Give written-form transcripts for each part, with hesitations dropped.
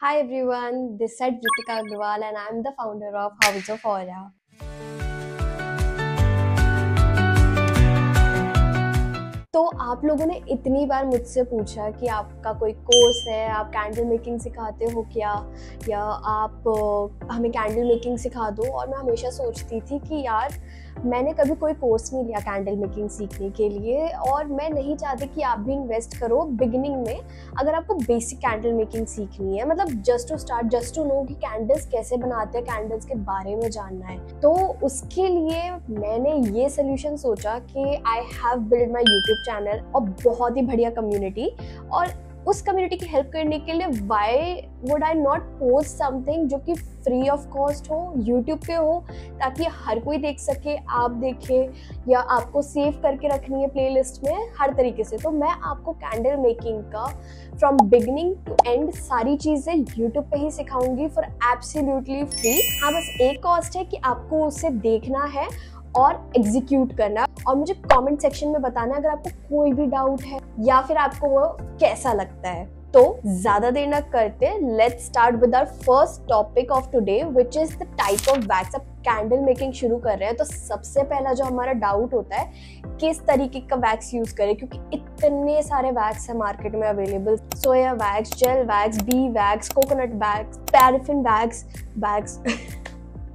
Hi everyone, this is Ritika Agrawal and I'm the founder of House of Aura. तो आप लोगों ने इतनी बार मुझसे पूछा कि आपका कोई कोर्स है, आप कैंडल मेकिंग सिखाते हो क्या, या आप हमें कैंडल मेकिंग सिखा दो। और मैं हमेशा सोचती थी कि यार मैंने कभी कोई कोर्स नहीं लिया कैंडल मेकिंग सीखने के लिए, और मैं नहीं चाहती कि आप भी इन्वेस्ट करो बिगिनिंग में। अगर आपको बेसिक कैंडल मेकिंग सीखनी है, मतलब just to start, just to know कि कैंडल्स कैसे बनाते हैं, कैंडल्स के बारे में जानना है, तो उसके लिए मैंने ये सोल्यूशन सोचा कि I have build my YouTube channel और बहुत ही बढ़िया कम्युनिटी। और उस कम्युनिटी की हेल्प करने के लिए why would I not post something जो कि फ्री ऑफ कॉस्ट हो, यूट्यूब पे हो, ताकि हर कोई देख सके, आप देखे, या आपको सेव करके रखनी है प्लेलिस्ट में हर तरीके से। तो मैं आपको कैंडल मेकिंग का फ्रॉम बिगिनिंग टू एंड सारी चीज़ें यूट्यूब पे ही सिखाऊंगी फॉर एब्सोल्युटली फ्री। हाँ, बस एक कॉस्ट है कि आपको उसे देखना है और एग्जीक्यूट करना, और मुझे कमेंट सेक्शन में बताना अगर आपको कोई भी डाउट है या फिर आपको वो कैसा लगता है। तो ज्यादा देर न करते, let's start with our first topic of today which is the type of wax. अब कैंडल मेकिंग शुरू कर रहे हैं तो सबसे पहला जो हमारा डाउट होता है, किस तरीके का वैक्स यूज करें, क्योंकि इतने सारे वैक्स है मार्केट में available. Soya wax, gel wax, bee wax, coconut wax, paraffin wax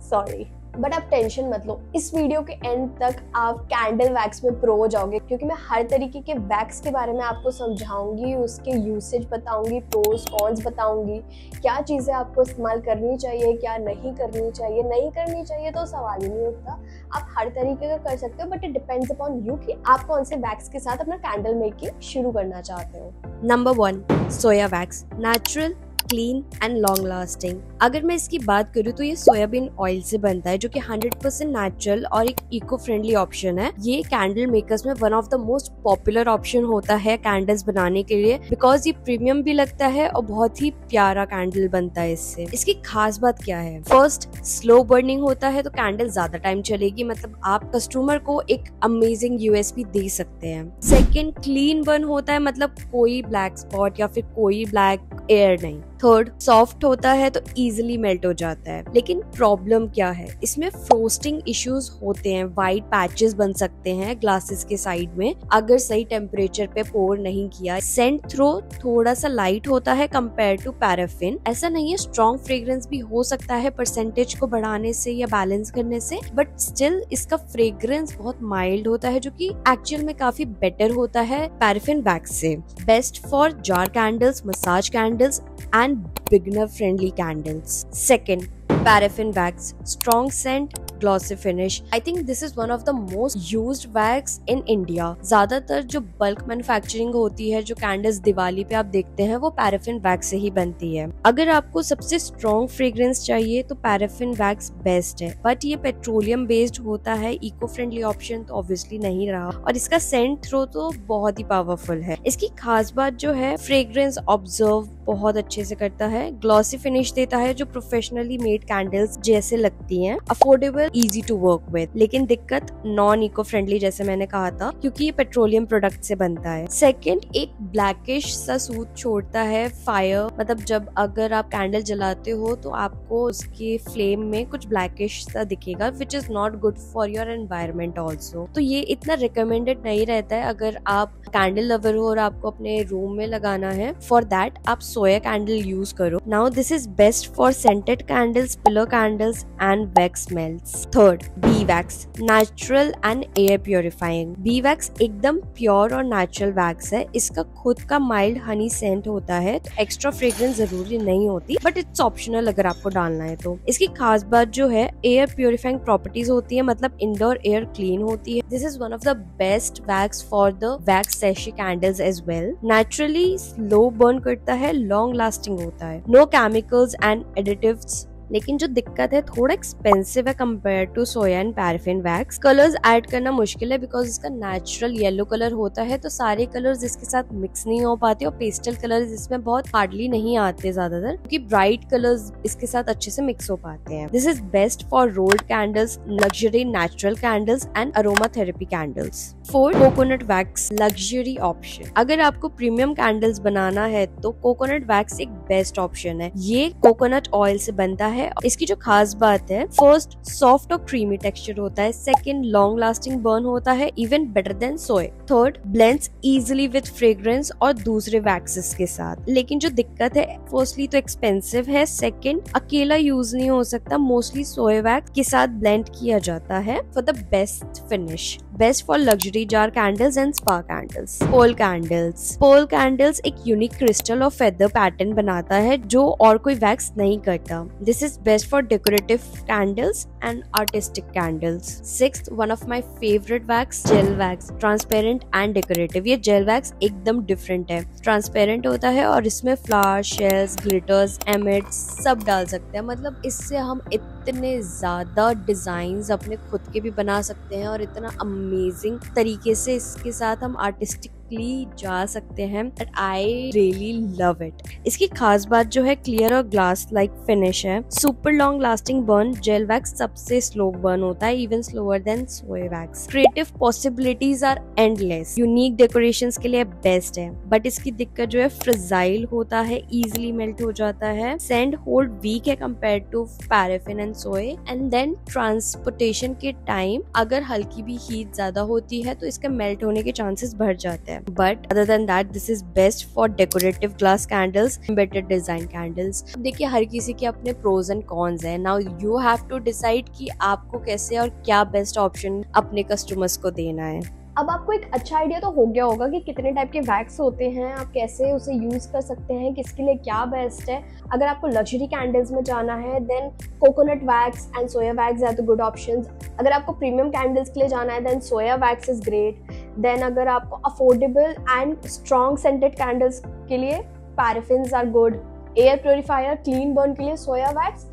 sorry, but आप टेंशन मत लो, इस वीडियो के एंड तक आप कैंडल वैक्स में प्रो हो जाओगे, क्योंकि मैं हर तरीके के वैक्स के बारे में आपको समझाऊंगी, उसके यूसेज बताऊंगी, प्रोस कॉन्स बताऊंगी, क्या चीज़ें आपको इस्तेमाल करनी चाहिए, क्या नहीं करनी चाहिए। नहीं करनी चाहिए तो सवाल ही नहीं उठता, आप हर तरीके का कर सकते हो, but it depends upon you कि आप कौन से वैक्स के साथ अपना कैंडल मेकिंग शुरू करना चाहते हो। Number 1, soya wax. Natural, clean and long lasting. अगर मैं इसकी बात करूँ तो ये सोयाबीन ऑयल से बनता है, जो कि 100% नेचुरल और एक इको फ्रेंडली ऑप्शन है। ये कैंडल मेकर्स में one of the most popular option होता है कैंडल्स बनाने के लिए, बिकॉज ये प्रीमियम भी लगता है और बहुत ही प्यारा कैंडल बनता है इससे। इसकी खास बात क्या है? फर्स्ट, स्लो बर्निंग होता है, तो कैंडल ज्यादा टाइम चलेगी, मतलब आप कस्टमर को एक अमेजिंग यूएसपी दे सकते हैं। सेकेंड, क्लीन बर्न होता है, मतलब कोई ब्लैक स्पॉट या फिर कोई ब्लैक एयर नहीं। थर्ड, सॉफ्ट होता है तो इजीली मेल्ट हो जाता है। लेकिन प्रॉब्लम क्या है? इसमें फ्रोस्टिंग इश्यूज होते हैं, वाइट पैचेस बन सकते हैं ग्लासेस के साइड में अगर सही टेम्परेचर पे पोर नहीं किया। सेंट थ्रो थोड़ा सा लाइट होता है कंपेयर टू पैराफिन। ऐसा नहीं है, स्ट्रॉन्ग फ्रेग्रेंस भी हो सकता है परसेंटेज को बढ़ाने से या बैलेंस करने से, बट स्टिल इसका फ्रेग्रेंस बहुत माइल्ड होता है, जो कि एक्चुअल में काफी बेटर होता है पैराफिन वैक्स से। Best for jar candles, massage candles and beginner friendly candles. Second, paraffin wax, strong scent, glossy finish. I think this is one of the most used wax in India. ज्यादातर जो bulk manufacturing होती है, जो candles Diwali पे आप देखते हैं, वो पैराफिन वैक्स से ही बनती है। अगर आपको सबसे स्ट्रॉन्ग फ्रेग्रेंस चाहिए तो पैराफिन वैक्स बेस्ट है, बट ये पेट्रोलियम बेस्ड होता है, इको फ्रेंडली ऑप्शन तो ऑब्वियसली नहीं रहा, और इसका सेंट थ्रो तो बहुत ही पावरफुल है। इसकी खास बात जो है, फ्रेग्रेंस ऑब्जर्व बहुत अच्छे से करता है, ग्लॉसी फिनिश देता है जो प्रोफेशनली मेड कैंडल्स जैसे लगती हैं, affordable, easy to work with. लेकिन दिक्कत नॉन इको फ्रेंडली, जैसे मैंने कहा था, क्योंकि ये पेट्रोलियम प्रोडक्ट से बनता है। सेकंड, एक ब्लैकिश सा सूट छोड़ता है फायर, मतलब जब अगर आप कैंडल जलाते हो तो आपको उसके फ्लेम में कुछ ब्लैकिश सा दिखेगा, which is not good for your environment also. तो ये इतना रिकमेंडेड नहीं रहता है अगर आप कैंडल लवर हो और आपको अपने रूम में लगाना है। फॉर दैट आप सोया कैंडल यूज करो। Now this is best for scented candles, pillow candles and wax smells. Third, B wax, natural and air purifying. B wax एकदम प्योर और नेचुरल वैक्स है। इसका खुद का माइल्ड हनी सेंट होता है, तो एक्स्ट्रा फ्रेग्रेंस जरूरी नहीं होती, बट इट्स ऑप्शनल अगर आपको डालना है तो। इसकी खास बात जो है, एयर प्योरीफाइंग प्रॉपर्टीज होती है, मतलब इंडोर एयर क्लीन होती है। This is one of the best wax for the wax sachet candles as well. Naturally slow burn करता है, लॉन्ग लास्टिंग होता है, नो केमिकल्स एंड एडिटिव्स लेकिन जो दिक्कत है थोड़ा एक्सपेंसिव है compare to soya and paraffin wax. Colours add करना मुश्किल है बिकॉज इसका नेचुरल येलो कलर होता है, तो सारे कलर्स इसके साथ मिक्स नहीं हो पाते और पेस्टल कलर्स इसमें बहुत हार्डली नहीं आते ज्यादातर, क्योंकि ब्राइट कलर्स इसके साथ अच्छे से मिक्स हो पाते हैं। This is best for rolled candles, luxury natural candles and aroma therapy candles. 4. Coconut wax luxury option. अगर आपको प्रीमियम कैंडल्स बनाना है तो कोकोनट वैक्स एक बेस्ट ऑप्शन है। ये कोकोनट ऑयल से बनता है। इसकी जो खास बात है, फर्स्ट सॉफ्ट और क्रीमी टेक्सचर होता है, सेकंड लॉन्ग लास्टिंग बर्न होता है even better than soy, third blends easily with fragrance और दूसरे वैक्सेस के साथ। लेकिन जो दिक्कत है, फर्स्टली तो एक्सपेंसिव है, सेकंड अकेला यूज नहीं हो सकता, मोस्टली सोय वैक्स के साथ ब्लेंड किया जाता है for the best finish. Best for luxury jar candles and spa candles. Palm candles. Palm candles एक यूनिक क्रिस्टल और फेदर पैटर्न बनाता है जो और कोई वैक्स नहीं करता। This is best for decorative candles and artistic candles. 6th one of my favourite wax, gel wax, transparent and decorative. ये जेल वैक्स एकदम डिफरेंट है, ट्रांसपेरेंट होता है और इसमें फ्लावर, शेल्स, ग्लिटर्स, एमिड्स सब डाल सकते हैं। मतलब इससे हम इतने ज्यादा डिजाइन्स अपने खुद के भी बना सकते हैं और इतना अमेजिंग तरीके से इसके साथ हम आर्टिस्टिकली जा सकते हैं। But I really love it. इसकी खास बात जो है, क्लियर और ग्लास लाइक फिनिश है, super long lasting burn. Gel wax सबसे स्लो बर्न होता है, even slower than soy wax. Creative possibilities are endless, unique decorations के लिए बेस्ट है। बट इसकी दिक्कत जो है, फ्रेजाइल होता है, इजिली मेल्ट हो जाता है, सेंड होल्ड वीक है compare to paraffin and soy, and then transportation के टाइम अगर हल्की भी हीट ज्यादा होती है तो इसके मेल्ट होने के चांसेस बढ़ जाते हैं। But other than that, this is best for decorative glass candles, better design candles. देखिए, हर किसी के अपने प्रोज एंड कॉन्स हैं। Now you have to decide कि आपको कैसे और क्या बेस्ट ऑप्शन अपने कस्टमर्स को देना है। अब आपको एक अच्छा आइडिया तो हो गया होगा कि कितने टाइप के वैक्स होते हैं, आप कैसे उसे यूज़ कर सकते हैं, किसके लिए क्या बेस्ट है। अगर आपको लग्जरी कैंडल्स में जाना है then coconut wax and soya wax are the good options. अगर आपको प्रीमियम कैंडल्स के लिए जाना है then soya wax is great. Then अगर आपको affordable and strong scented candles के लिए paraffins are good. Air purifier, clean burn के लिए soya wax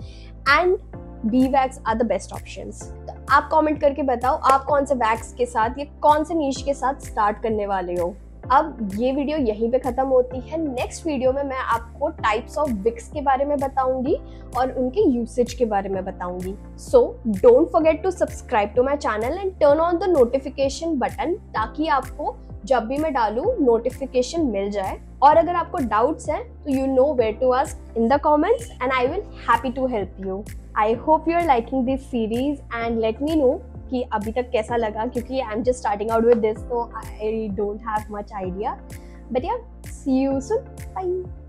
and bee wax are the best options. तो आप कमेंट करके बताओ आप कौन से वैक्स के साथ या कौन से नीश के साथ स्टार्ट करने वाले हो। अब ये वीडियो यहीं पे खत्म होती है। नेक्स्ट वीडियो में मैं आपको टाइप्स ऑफ विक्स के बारे में बताऊंगी और उनके यूसेज के बारे में बताऊंगी। So don't forget to subscribe to my channel and turn on the notification button, ताकि आपको जब भी मैं डालूं नोटिफिकेशन मिल जाए। और अगर आपको डाउट्स हैं तो you know where to ask in the comments and I will happy to help you. I hope you are liking this series and let me know कि अभी तक कैसा लगा, क्योंकि I am just starting out with this, तो I don't have much idea. But yeah, see you soon, bye.